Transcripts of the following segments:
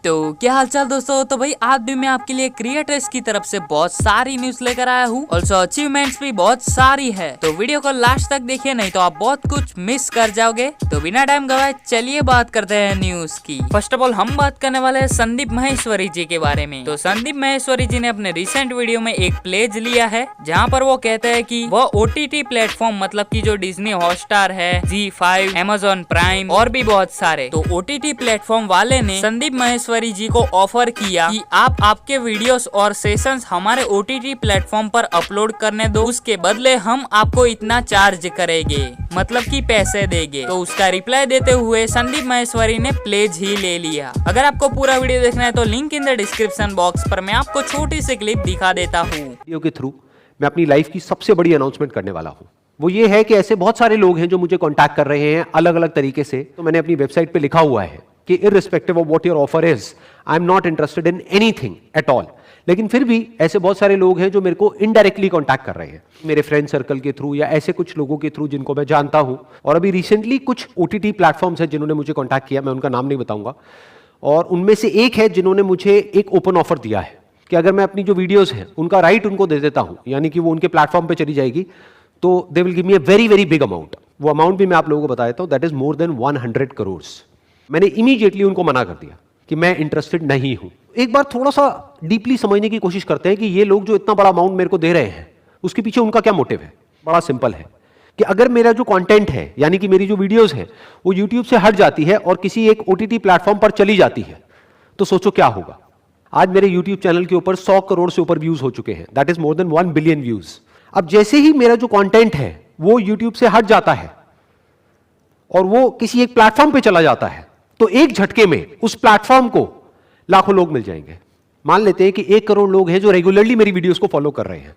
तो क्या हालचाल दोस्तों। तो भाई आज भी मैं आपके लिए क्रिएटर्स की तरफ से बहुत सारी न्यूज लेकर आया हूँ। ऑल्सो अचीवमेंट्स भी बहुत सारी है, तो वीडियो को लास्ट तक देखिए, नहीं तो आप बहुत कुछ मिस कर जाओगे। तो बिना टाइम गवाए चलिए बात करते हैं न्यूज की। फर्स्ट ऑफ ऑल हम बात करने वाले हैं संदीप माहेश्वरी जी के बारे में। तो संदीप माहेश्वरी जी ने अपने रिसेंट वीडियो में एक प्लेज लिया है, जहाँ पर वो कहते हैं कि वो OTT प्लेटफॉर्म मतलब की जो डिज्नी हॉटस्टार है, ZEE5, Amazon प्राइम और भी बहुत सारे, तो OTT प्लेटफॉर्म वाले ने संदीप माहेश्वरी जी को ऑफर किया कि आप आपके वीडियोस और सेशंस हमारे OTT प्लेटफॉर्म पर अपलोड करने दो, उसके बदले हम आपको इतना चार्ज करेंगे, मतलब कि पैसे देंगे। तो उसका रिप्लाई देते हुए संदीप माहेश्वरी ने प्लेज ही ले लिया। अगर आपको पूरा वीडियो देखना है तो link in the description box पर मैं आपको छोटी सी क्लिप दिखा देता हूँ। वीडियो के थ्रू मैं अपनी लाइफ की सबसे बड़ी अनाउंसमेंट करने वाला हूँ। वो ये है कि ऐसे बहुत सारे लोग हैं जो मुझे कांटेक्ट कर रहे हैं अलग अलग तरीके से। तो मैंने अपनी वेबसाइट पे लिखा हुआ है कि irrespective of what your offer is, I am not interested in anything at all. लेकिन फिर भी ऐसे बहुत सारे लोग हैं जो मेरे को इनडायरेक्टली कांटेक्ट कर रहे हैं, मेरे फ्रेंड सर्कल के थ्रू या ऐसे कुछ लोगों के थ्रू जिनको मैं जानता हूं। और अभी रिसेंटली कुछ OTT प्लेटफॉर्म्स हैं जिन्होंने मुझे कांटेक्ट किया, मैं उनका नाम नहीं बताऊंगा। और उनमें से एक है जिन्होंने मुझे एक ओपन ऑफर दिया है कि अगर मैं अपनी जो वीडियोस हैं उनका राइट उनको दे देता हूं, यानी कि वो उनके प्लेटफॉर्म पे चली जाएगी, तो they will give me a very very big amount. वो अमाउंट भी मैं आप लोगों को बता देता हूं, that is more than 100 crore. मैंने इमीडिएटली उनको मना कर दिया कि मैं इंटरेस्टेड नहीं हूं। एक बार थोड़ा सा डीपली समझने की कोशिश करते हैं कि ये लोग जो इतना बड़ा अमाउंट मेरे को दे रहे हैं उसके पीछे उनका क्या मोटिव है। बड़ा सिंपल है कि अगर मेरा जो कंटेंट है, यानी कि मेरी जो वीडियोस है, वो यूट्यूब से हट जाती है और किसी एक OTT प्लेटफॉर्म पर चली जाती है, तो सोचो क्या होगा। आज मेरे यूट्यूब चैनल के ऊपर 100 करोड़ से ऊपर व्यूज हो चुके हैं, that is more than 1 billion views. अब जैसे ही मेरा जो कंटेंट है वो यूट्यूब से हट जाता है और वो किसी एक प्लेटफॉर्म पे चला जाता है, तो एक झटके में उस प्लेटफॉर्म को लाखों लोग मिल जाएंगे। मान लेते हैं कि 1 करोड़ लोग हैं जो रेगुलरली मेरी वीडियोस को फॉलो कर रहे हैं।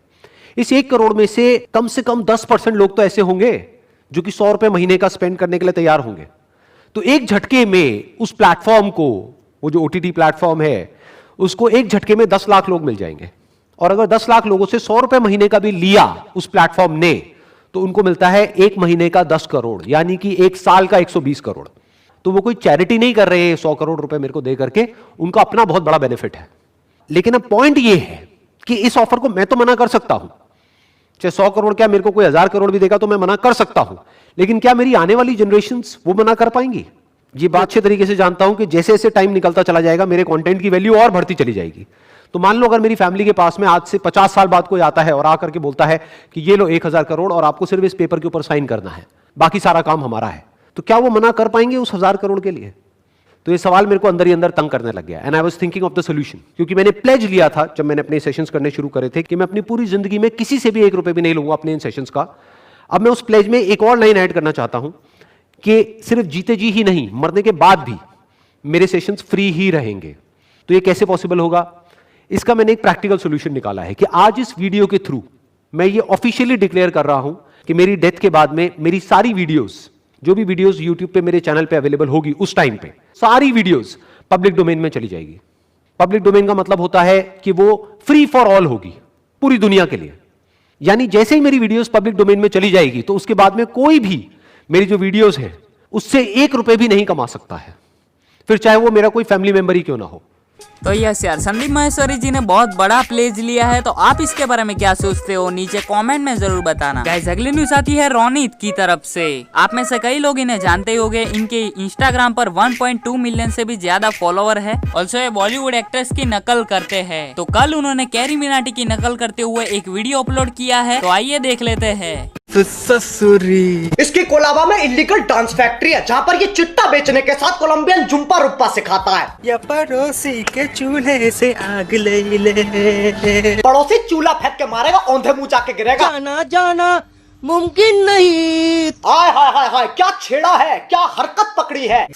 इस 1 करोड़ में से कम 10% लोग तो ऐसे होंगे जो कि 100 रुपए महीने का स्पेंड करने के लिए तैयार होंगे। तो एक झटके में उस प्लेटफॉर्म को, वो जो OTT प्लेटफॉर्म है, उसको एक झटके में 10 लाख लोग मिल जाएंगे। और अगर 10 लाख लोगों से 100 रुपए महीने का भी लिया उस प्लेटफॉर्म ने, तो उनको मिलता है एक महीने का 10 करोड़, यानी कि एक साल का 120 करोड़। तो वो कोई चैरिटी नहीं कर रहे हैं 100 करोड़ रुपए मेरे को दे करके, उनका अपना बहुत बड़ा बेनिफिट है। लेकिन अब पॉइंट ये है कि इस ऑफर को मैं तो मना कर सकता हूं, चाहे 100 करोड़ क्या मेरे को कोई 1000 करोड़ भी देगा तो मैं मना कर सकता हूं, लेकिन क्या मेरी आने वाली जनरेशंस वो मना कर पाएंगी? ये बात अच्छे तरीके से जानता हूं कि जैसे जैसे टाइम निकलता चला जाएगा मेरे कंटेंट की वैल्यू और बढ़ती चली जाएगी। तो मान लो अगर मेरी फैमिली के पास में आज से 50 साल बाद कोई आता है और आकर के बोलता है कि ये लो 1000 करोड़ और आपको सिर्फ इस पेपर के ऊपर साइन करना है, बाकी सारा काम हमारा है, तो क्या वो मना कर पाएंगे उस 1000 करोड़ के लिए? तो ये सवाल मेरे को अंदर ही अंदर तंग करने लग गया। And I was thinking of the solution, क्योंकि मैंने प्लेज लिया था जब मैंने अपने सेशंस करने शुरू करे थे कि मैं अपनी पूरी जिंदगी में किसी से भी 1 रुपए भी नहीं लूंगा अपने इन सेशंस का। अब मैं उस प्लेज में एक और लाइन ऐड करना चाहता हूं कि सिर्फ जीते जी ही नहीं, मरने के बाद भी मेरे सेशंस फ्री ही रहेंगे। तो ये कैसे पॉसिबल होगा? इसका मैंने एक प्रैक्टिकल सोल्यूशन निकाला है कि आज इस वीडियो के थ्रू मैं ये ऑफिशियली डिक्लेयर कर रहा हूं कि मेरी डेथ के बाद में मेरी सारी वीडियोस, जो भी वीडियोस यूट्यूब पे मेरे चैनल पे अवेलेबल होगी उस टाइम पे, सारी वीडियोस पब्लिक डोमेन में चली जाएगी। पब्लिक डोमेन का मतलब होता है कि वो फ्री फॉर ऑल होगी, पूरी दुनिया के लिए। यानी जैसे ही मेरी वीडियोस पब्लिक डोमेन में चली जाएगी तो उसके बाद में कोई भी मेरी जो वीडियोस हैं उससे 1 रुपए भी नहीं कमा सकता है, फिर चाहे वो मेरा कोई फैमिली मेंबर ही क्यों ना हो। तो यस यार, संदीप माहेश्वरी जी ने बहुत बड़ा प्लेज लिया है। तो आप इसके बारे में क्या सोचते हो, नीचे कमेंट में जरूर बताना। गाइस अगली न्यूज आती है रोनित की तरफ से। आप में से कई लोग इन्हें जानते होंगे, इनके इंस्टाग्राम पर 1.2 मिलियन से भी ज्यादा फॉलोवर है। ऑल्सो ये बॉलीवुड एक्ट्रेस की नकल करते हैं। तो कल उन्होंने कैरी मिनाटी की नकल करते हुए एक वीडियो अपलोड किया है, तो आइए देख लेते हैं। ससुरी इसकी कोलाबा में इलीगल डांस फैक्ट्री है जहाँ पर ये चिट्टा बेचने के साथ कोलंबियन जुम्पा रुप्पा सिखाता है। या पड़ोसी के चूल्हे से आग ले ले, पड़ोसी चूल्हा फेंक के मारेगा, औंधे मुंह जाके गिरेगा। जाना जाना मुमकिन नहीं। हाय हाय हाय हाय, क्या छेड़ा है, क्या हरकत पकड़ी है।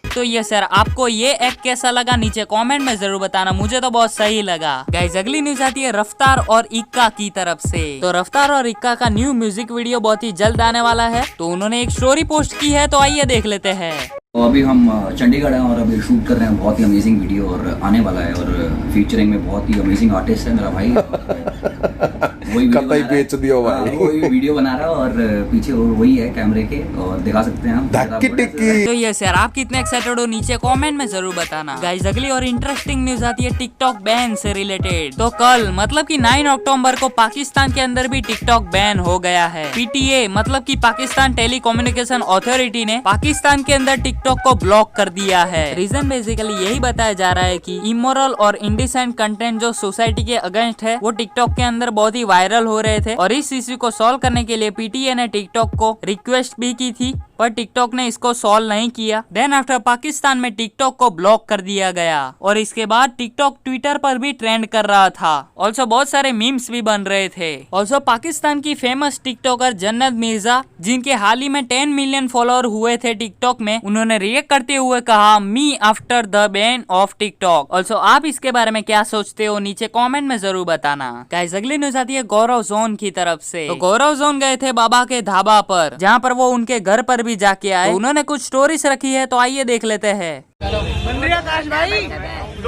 तो ये सर, आपको ये एक्ट कैसा लगा नीचे कमेंट में जरूर बताना, मुझे तो बहुत सही लगा। गाइस अगली न्यूज आती है रफ्तार और इक्का की तरफ से। तो रफ्तार और इक्का का न्यू म्यूजिक वीडियो बहुत ही जल्द आने वाला है, तो उन्होंने एक स्टोरी पोस्ट की है, तो आइए देख लेते हैं। तो अभी हम चंडीगढ़ हैं और अभी शूट कर रहे हैं, बहुत ही अमेजिंग वीडियो और आने वाला है, और फीचरिंग में बहुत ही अमेजिंग आर्टिस्ट है मेरा भाई। वही वीडियो कतई बना रहा है। बेच दियो भाई। हाँ, वही वीडियो बना रहा है और पीछे वही है कैमरे के, और दिखा सकते हैं हम। धक्की टिक्की। तो यस यार, आप कितने एक्साइटेड हो नीचे कमेंट में जरूर बताना। गाइस अगली और इंटरेस्टिंग न्यूज आती है टिकटॉक बैन से रिलेटेड। तो कल मतलब कि 9 अक्टूबर को पाकिस्तान के अंदर भी टिकटॉक बैन हो गया है। PTA मतलब कि पाकिस्तान टेलीकम्युनिकेशन अथॉरिटी ने पाकिस्तान के अंदर टिकटॉक को ब्लॉक कर दिया है। रीजन बेसिकली यही बताया जा रहा है कि इमोरल और इंडिसेंट कंटेंट जो सोसाइटी के अगेंस्ट है वो टिकटॉक के अंदर बहुत ही वायरल हो रहे थे, और इस इश्यू को सॉल्व करने के लिए PTA ने टिकटॉक को रिक्वेस्ट भी की थी, पर टिकटॉक ने इसको सॉल्व नहीं किया। देन आफ्टर पाकिस्तान में टिकटॉक को ब्लॉक कर दिया गया, और इसके बाद टिकटॉक ट्विटर पर भी ट्रेंड कर रहा था। ऑल्सो बहुत सारे मीम्स भी बन रहे थे। ऑल्सो पाकिस्तान की फेमस टिकटॉकर जन्नत मिर्जा, जिनके हाल ही में 10 मिलियन फॉलोअर हुए थे टिकटॉक में, उन्होंने रिएक्ट करते हुए कहा me after the ban of TikTok. Also आप इसके बारे में क्या सोचते हो नीचे कॉमेंट में जरूर बताना। गाइस अगली न्यूज आती है गौरव जोन की तरफ से। तो गौरव जोन गए थे बाबा के ढाबा पर, जहाँ पर वो उनके घर पर भी जाके आए। तो उन्होंने कुछ स्टोरीज रखी है, तो आइए देख लेते हैं। तो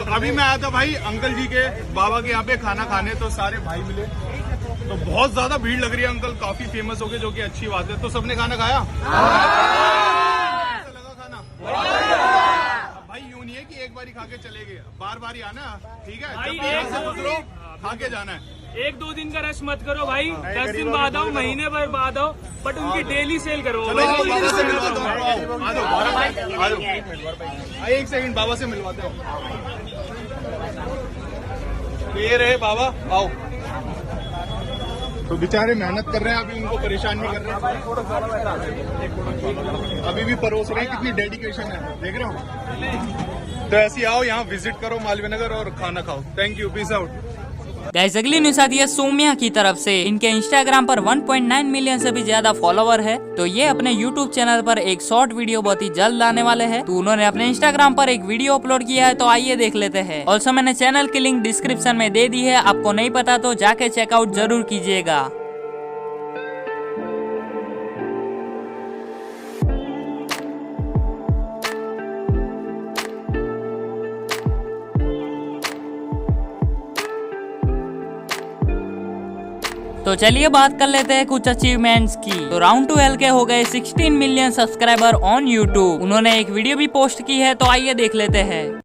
अभी मैं आया था भाई अंकल जी के बाबा के यहाँ पे खाना खाने, तो सारे भाई मिले, तो बहुत ज्यादा भीड़ लग रही है। अंकल काफी फेमस हो गए, जो कि अच्छी बात है। तो सबने खाना खाया? कैसा लगा खाना? अब भाई यूं नहीं है कि एक बार ही खा के चले गए, बार बार ही आना, ठीक है? जब भी यहाँ से गुजरो खा के जाना है। 1-2 दिन का रश मत करो भाई, 10 दिन बाद आओ, महीने भर बाद आओ, बट उनकी डेली सेल करो। चलो बाबा से मिलवाता हूँ, आ जाओ। एक सेकंड बाबा से मिलवाते हो। ये रहे बाबा, आओ। तो बेचारे मेहनत कर रहे हैं, अभी उनको परेशान नहीं कर रहे हैं, अभी भी परोस रहे हैं। कितनी डेडिकेशन है, देख रहे हो? तो ऐसे आओ, यहाँ विजिट करो मालवीय नगर और खाना खाओ। Thank you, peace out. Guys अगली न्यूज आती है सोम्या की तरफ से। इनके इंस्टाग्राम पर 1.9 मिलियन से भी ज्यादा फॉलोवर है। तो ये अपने यूट्यूब चैनल पर एक शॉर्ट वीडियो बहुत ही जल्द आने वाले हैं। तो उन्होंने अपने इंस्टाग्राम पर एक वीडियो अपलोड किया है, तो आइए देख लेते हैं। ऑल्सो मैंने चैनल की लिंक डिस्क्रिप्शन में दे दी है, आपको नहीं पता तो जाके चेकआउट जरूर कीजिएगा। तो चलिए बात कर लेते हैं कुछ अचीवमेंट्स की। तो राउंड 2L के हो गए 16 मिलियन सब्सक्राइबर ऑन यूट्यूब। उन्होंने एक वीडियो भी पोस्ट की है, तो आइए देख लेते हैं।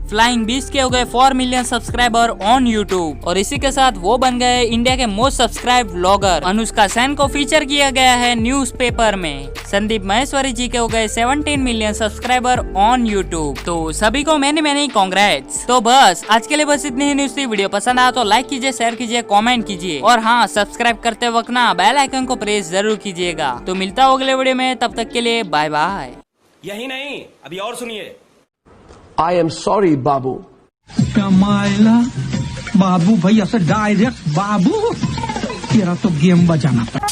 फ्लाइंग बीस्ट के हो गए 4 मिलियन सब्सक्राइबर ऑन यूट्यूब, और इसी के साथ वो बन गए इंडिया के most subscribe vlogger. Anushka Sen को फीचर किया गया है न्यूज़पेपर में। संदीप महेश्वरी जी के हो गए 17 मिलियन सब्सक्राइबर ऑन यूट्यूब। तो सभी को मैंने कांग्रेट्स। तो बस आज के लिए बस इतनी ही न्यूज थी। वीडियो पसंद आया तो लाइक कीजिए, शेयर कीजिए, कमेंट कीजिए, और हाँ सब्सक्राइब करते वक्त ना बेल आइकन को प्रेस जरूर कीजिएगा। तो मिलता हूँ अगले वीडियो में, तब तक के लिए बाय बाय। यही नहीं, अभी और सुनिए। I am sorry, बाबू। कमाइला बाबू भाई ऐसे डायरेक्ट बाबू, तेरा तो गेम बजाना पड़ा।